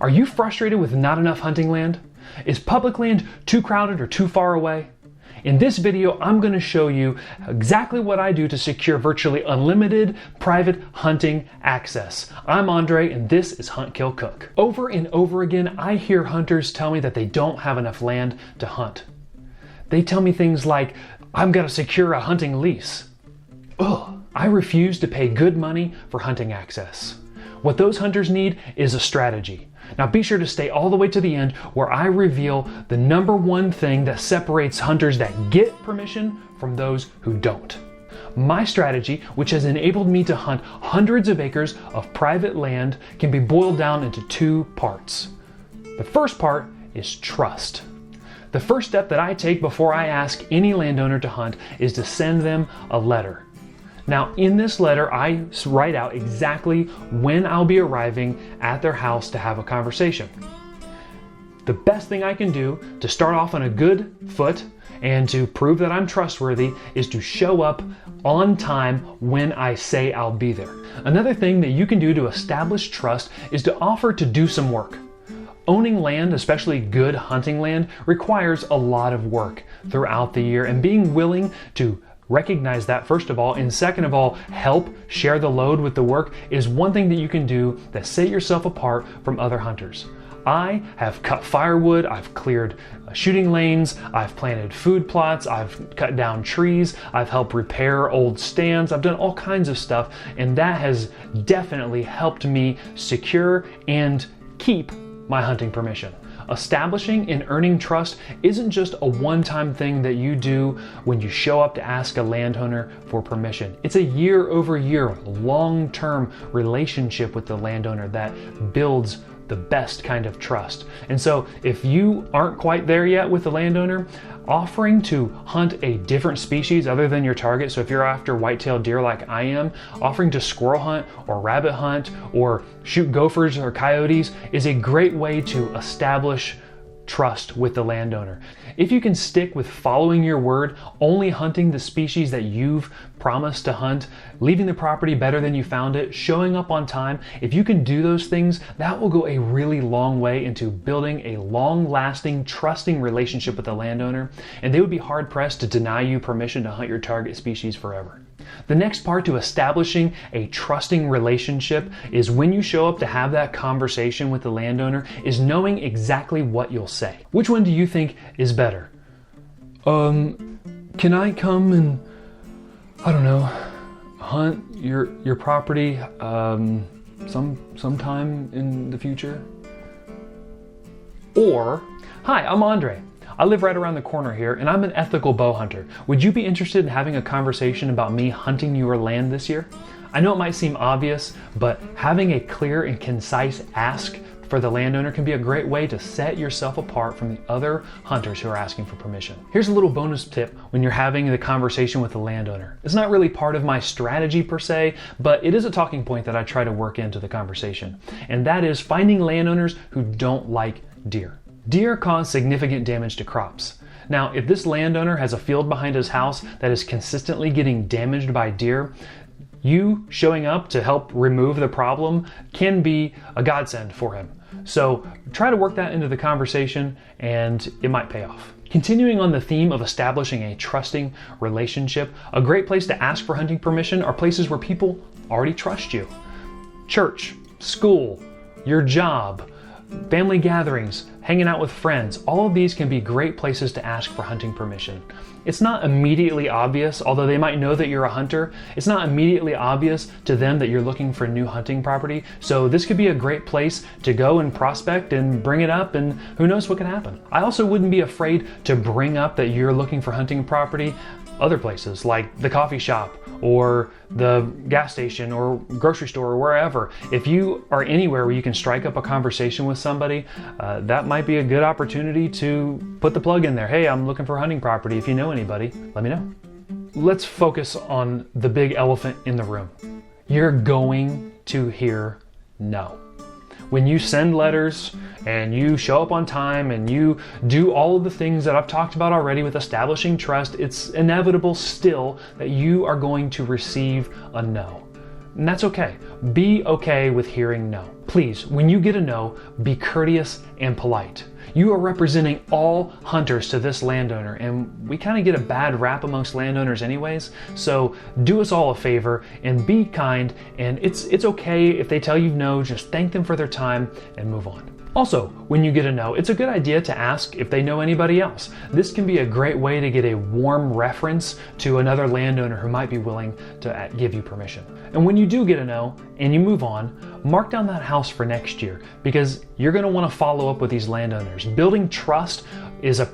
Are you frustrated with not enough hunting land? Is public land too crowded or too far away? In this video, I'm going to show you exactly what I do to secure virtually unlimited private hunting access. I'm Andre, and this is Hunt, Kill, Cook. Over and over again, I hear hunters tell me that they don't have enough land to hunt. They tell me things like, I've got to secure a hunting lease. Ugh, I refuse to pay good money for hunting access. What those hunters need is a strategy. Now be sure to stay all the way to the end where I reveal the number one thing that separates hunters that get permission from those who don't. My strategy, which has enabled me to hunt hundreds of acres of private land, can be boiled down into two parts. The first part is trust. The first step that I take before I ask any landowner to hunt is to send them a letter. Now, in this letter, I write out exactly when I'll be arriving at their house to have a conversation. The best thing I can do to start off on a good foot and to prove that I'm trustworthy is to show up on time when I say I'll be there. Another thing that you can do to establish trust is to offer to do some work. Owning land, especially good hunting land, requires a lot of work throughout the year, and being willing to recognize that, first of all, and second of all, help share the load with the work is one thing that you can do that set yourself apart from other hunters. I have cut firewood, I've cleared shooting lanes, I've planted food plots, I've cut down trees, I've helped repair old stands, I've done all kinds of stuff, and that has definitely helped me secure and keep my hunting permission. Establishing and earning trust isn't just a one-time thing that you do when you show up to ask a landowner for permission. It's a year-over-year, long-term relationship with the landowner that builds the best kind of trust. And so if you aren't quite there yet with the landowner, offering to hunt a different species other than your target, so if you're after white-tailed deer like I am, offering to squirrel hunt or rabbit hunt or shoot gophers or coyotes is a great way to establish trust with the landowner. If you can stick with following your word, only hunting the species that you've promised to hunt, leaving the property better than you found it, showing up on time, if you can do those things, that will go a really long way into building a long-lasting, trusting relationship with the landowner, and they would be hard-pressed to deny you permission to hunt your target species forever. The next part to establishing a trusting relationship is when you show up to have that conversation with the landowner is knowing exactly what you'll say. Which one do you think is better? Can I come and, I don't know, hunt your property sometime in the future? Or, hi, I'm Andre. I live right around the corner here, and I'm an ethical bow hunter. Would you be interested in having a conversation about me hunting your land this year? I know it might seem obvious, but having a clear and concise ask for the landowner can be a great way to set yourself apart from the other hunters who are asking for permission. Here's a little bonus tip when you're having the conversation with the landowner. It's not really part of my strategy per se, but it is a talking point that I try to work into the conversation. And that is finding landowners who don't like deer. Deer cause significant damage to crops. Now, if this landowner has a field behind his house that is consistently getting damaged by deer, you showing up to help remove the problem can be a godsend for him. So try to work that into the conversation and it might pay off. Continuing on the theme of establishing a trusting relationship, a great place to ask for hunting permission are places where people already trust you. Church, school, your job, family gatherings, hanging out with friends, all of these can be great places to ask for hunting permission. It's not immediately obvious, although they might know that you're a hunter, it's not immediately obvious to them that you're looking for new hunting property, so this could be a great place to go and prospect and bring it up, and who knows what can happen. I also wouldn't be afraid to bring up that you're looking for hunting property other places like the coffee shop or the gas station or grocery store or wherever. If you are anywhere where you can strike up a conversation with somebody, that might be a good opportunity to put the plug in there. Hey, I'm looking for a hunting property. If you know anybody, let me know. Let's focus on the big elephant in the room. You're going to hear no. When you send letters and you show up on time and you do all of the things that I've talked about already with establishing trust, it's inevitable still that you are going to receive a no. And that's okay. Be okay with hearing no. Please, when you get a no, be courteous and polite. You are representing all hunters to this landowner, and we kind of get a bad rap amongst landowners anyways, so do us all a favor and be kind, and it's okay if they tell you no, just thank them for their time and move on. Also, when you get a no, it's a good idea to ask if they know anybody else. This can be a great way to get a warm reference to another landowner who might be willing to give you permission. And when you do get a no and you move on, mark down that house for next year, because you're going to want to follow up with these landowners. Building trust is a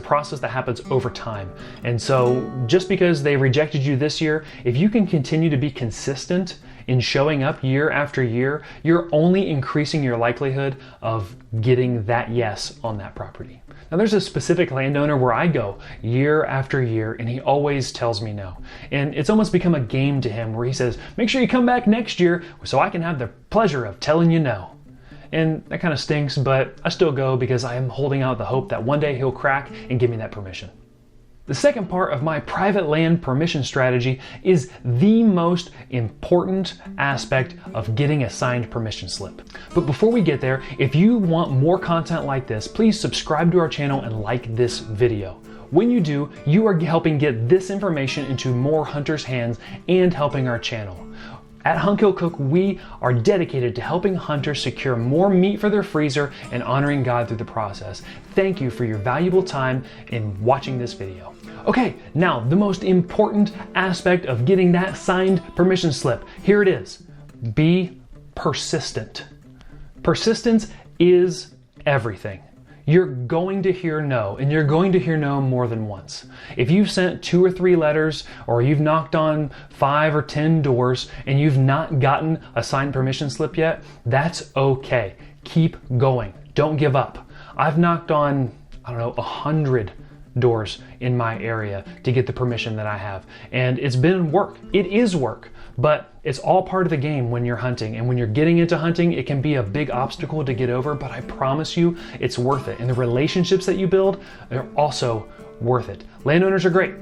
process that happens over time. And so just because they rejected you this year, if you can continue to be consistent in showing up year after year, you're only increasing your likelihood of getting that yes on that property. Now there's a specific landowner where I go year after year and he always tells me no. And it's almost become a game to him where he says, make sure you come back next year so I can have the pleasure of telling you no. And that kind of stinks, but I still go because I am holding out the hope that one day he'll crack and give me that permission. The second part of my private land permission strategy is the most important aspect of getting a signed permission slip. But before we get there, if you want more content like this, please subscribe to our channel and like this video. When you do, you are helping get this information into more hunters' hands and helping our channel. At Hunt Kill Cook, we are dedicated to helping hunters secure more meat for their freezer and honoring God through the process. Thank you for your valuable time in watching this video. Okay, now the most important aspect of getting that signed permission slip. Here it is. Be persistent. Persistence is everything. You're going to hear no, and you're going to hear no more than once. If you've sent 2 or 3 letters, or you've knocked on 5 or 10 doors, and you've not gotten a signed permission slip yet, that's okay. Keep going. Don't give up. I've knocked on, 100 doors in my area to get the permission that I have. And it's been work. It is work, but it's all part of the game when you're hunting. And when you're getting into hunting, it can be a big obstacle to get over, but I promise you it's worth it. And the relationships that you build are also worth it. Landowners are great.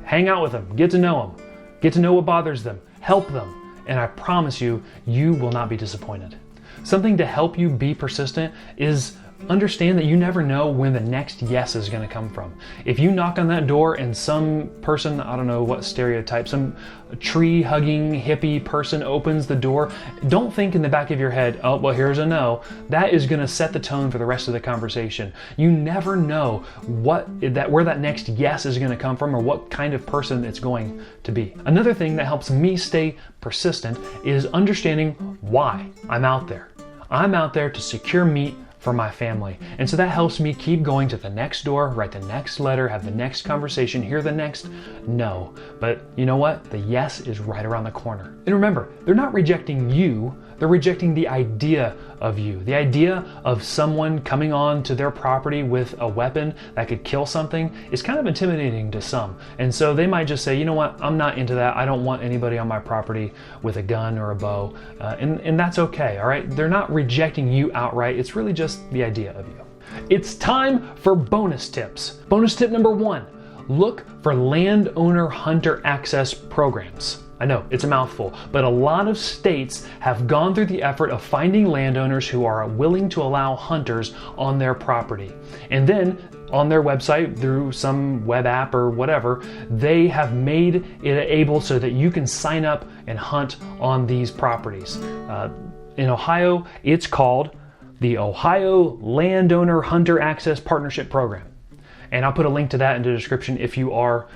Hang out with them, get to know them, get to know what bothers them, help them. And I promise you, you will not be disappointed. Something to help you be persistent is understand that you never know when the next yes is going to come from. If you knock on that door and some person, I don't know what stereotype, some tree-hugging hippie person opens the door, don't think in the back of your head, oh, well, here's a no. That is going to set the tone for the rest of the conversation. You never know where that next yes is going to come from or what kind of person it's going to be. Another thing that helps me stay persistent is understanding why I'm out there. I'm out there to secure meat for my family. And so that helps me keep going to the next door, write the next letter, have the next conversation, hear the next no. But you know what? The yes is right around the corner. And remember, they're not rejecting you, they're rejecting the idea of you. The idea of someone coming on to their property with a weapon that could kill something is kind of intimidating to some. And so they might just say, you know what, I'm not into that. I don't want anybody on my property with a gun or a bow. And that's okay, all right? They're not rejecting you outright. It's really just the idea of you. It's time for bonus tips. Bonus tip number 1, look for landowner hunter access programs. I know, it's a mouthful, but a lot of states have gone through the effort of finding landowners who are willing to allow hunters on their property. And then on their website, through some web app or whatever, they have made it able so that you can sign up and hunt on these properties. In Ohio, it's called the Ohio Landowner Hunter Access Partnership Program. And I'll put a link to that in the description if you are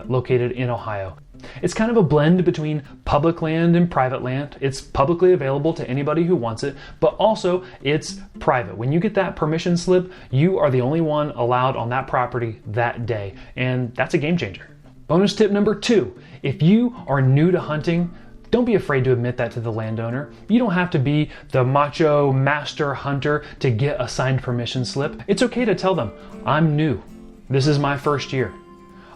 located in Ohio. It's kind of a blend between public land and private land. It's publicly available to anybody who wants it, but also it's private. When you get that permission slip, you are the only one allowed on that property that day, and that's a game changer. Bonus tip number 2, if you are new to hunting, don't be afraid to admit that to the landowner. You don't have to be the macho master hunter to get a signed permission slip. It's okay to tell them, I'm new. This is my first year.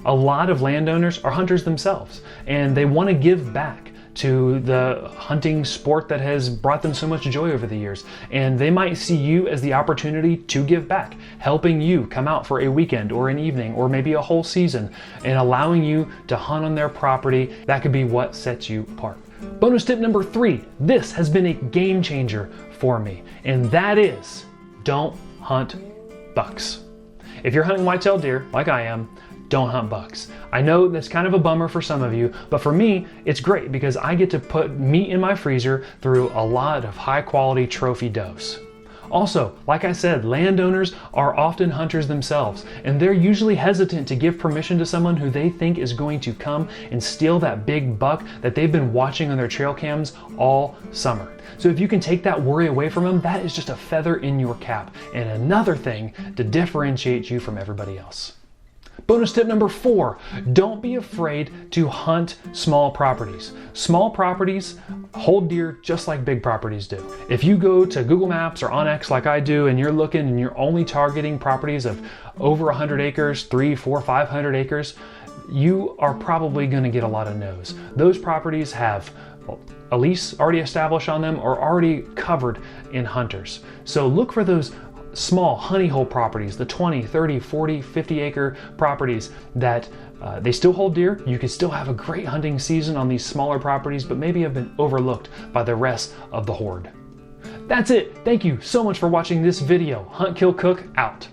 A lot of landowners are hunters themselves, and they want to give back to the hunting sport that has brought them so much joy over the years. And they might see you as the opportunity to give back, helping you come out for a weekend or an evening or maybe a whole season and allowing you to hunt on their property. That could be what sets you apart. Bonus tip number 3, this has been a game changer for me, and that is don't hunt bucks. If you're hunting white-tailed deer, like I am, don't hunt bucks. I know that's kind of a bummer for some of you, but for me, it's great because I get to put meat in my freezer through a lot of high-quality trophy does. Also, like I said, landowners are often hunters themselves, and they're usually hesitant to give permission to someone who they think is going to come and steal that big buck that they've been watching on their trail cams all summer. So if you can take that worry away from them, that is just a feather in your cap and another thing to differentiate you from everybody else. Bonus tip number 4, don't be afraid to hunt small properties. Small properties hold deer just like big properties do. If you go to Google Maps or Onyx like I do and you're looking and you're only targeting properties of over 100 acres, 300, 400, 500 acres, you are probably going to get a lot of no's. Those properties have a lease already established on them or already covered in hunters. So look for those small honey hole properties, the 20, 30, 40, 50 acre properties that they still hold deer. You can still have a great hunting season on these smaller properties, but maybe have been overlooked by the rest of the horde. That's it. Thank you so much for watching this video. Hunt, Kill, Cook, out.